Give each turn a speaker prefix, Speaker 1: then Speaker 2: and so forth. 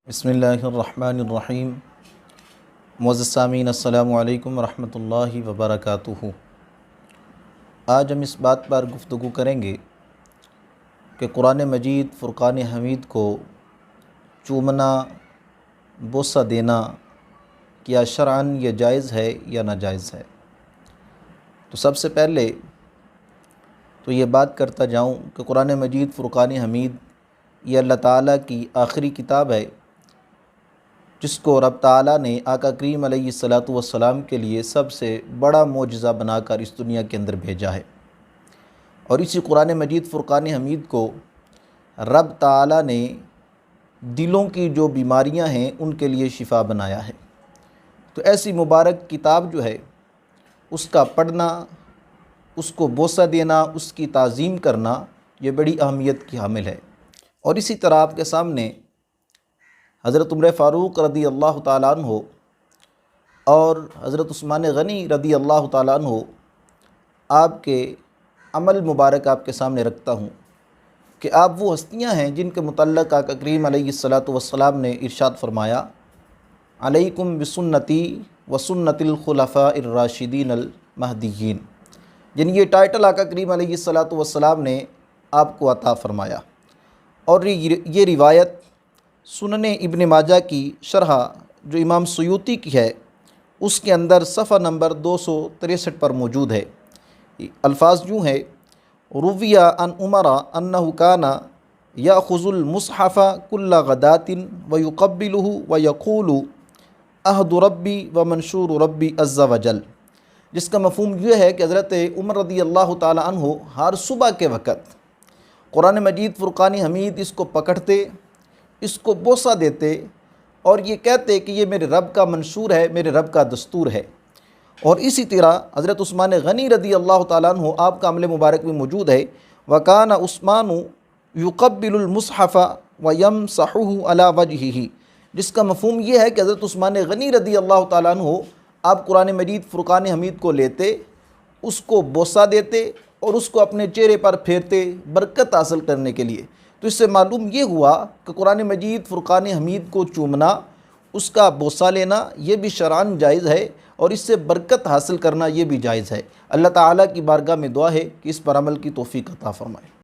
Speaker 1: بسم اللہ الرحمن الرحیم۔ معزز سامعین، السلام علیکم ورحمۃ اللہ وبرکاتہ۔ آج ہم اس بات پر گفتگو کریں گے کہ قرآن مجید فرقان حمید کو چومنا، بوسہ دینا کیا شرعاً یہ جائز ہے یا ناجائز ہے۔ تو سب سے پہلے تو یہ بات کرتا جاؤں کہ قرآن مجید فرقان حمید یہ اللہ تعالیٰ کی آخری کتاب ہے جس کو رب تعالیٰ نے آقا کریم علیہ السلام کے لیے سب سے بڑا معجزہ بنا کر اس دنیا کے اندر بھیجا ہے، اور اسی قرآن مجید فرقان حمید کو رب تعالیٰ نے دلوں کی جو بیماریاں ہیں ان کے لیے شفا بنایا ہے۔ تو ایسی مبارک کتاب جو ہے اس کا پڑھنا، اس کو بوسہ دینا، اس کی تعظیم کرنا یہ بڑی اہمیت کی حامل ہے۔ اور اسی طرح آپ کے سامنے حضرت عمر فاروق رضی اللہ تعالیٰ عنہ اور حضرت عثمان غنی رضی اللہ تعالیٰ عنہ آپ کے عمل مبارک آپ کے سامنے رکھتا ہوں کہ آپ وہ ہستیاں ہیں جن کے متعلق آقا کریم علیہ السلام نے ارشاد فرمایا، علیکم بسنتی وسنت الخلفاء الراشدین المہدیین، یعنی یہ ٹائٹل آقا کریم علیہ السلام نے آپ کو عطا فرمایا۔ اور یہ روایت سنن ابن ماجہ کی شرح جو امام سیوطی کی ہے اس کے اندر صفحہ نمبر 263 پر موجود ہے۔ الفاظ یوں ہے، رویہ عن عمر انہ کان یاخذ المصحف کل غدات ویقبلہ ویقول عہد ربی ومنشور ربی عز وجل، جس کا مفہوم یہ ہے کہ حضرت عمر رضی اللہ تعالی عنہ ہر صبح کے وقت قرآن مجید فرقان حمید اس کو پکڑتے، اس کو بوسہ دیتے اور یہ کہتے کہ یہ میرے رب کا منشور ہے، میرے رب کا دستور ہے۔ اور اسی طرح حضرت عثمان غنی رضی اللہ تعالیٰ عنہ آپ کا عمل مبارک میں موجود ہے، وَكَانَ عثمان يُقَبِّلُ الْمُصْحَفَ وَيَمْسَحُهُ عَلَى وَجْهِهِ، جس کا مفہوم یہ ہے کہ حضرت عثمان غنی رضی اللہ تعالیٰ عنہ آپ قرآن مجید فرقان حمید کو لیتے، اس کو بوسہ دیتے اور اس کو اپنے چہرے پر پھیرتے برکت حاصل کرنے کے لیے۔ تو اس سے معلوم یہ ہوا کہ قرآن مجید فرقان حمید کو چومنا، اس کا بوسہ لینا یہ بھی شرعاً جائز ہے، اور اس سے برکت حاصل کرنا یہ بھی جائز ہے۔ اللہ تعالیٰ کی بارگاہ میں دعا ہے کہ اس پر عمل کی توفیق عطا فرمائے۔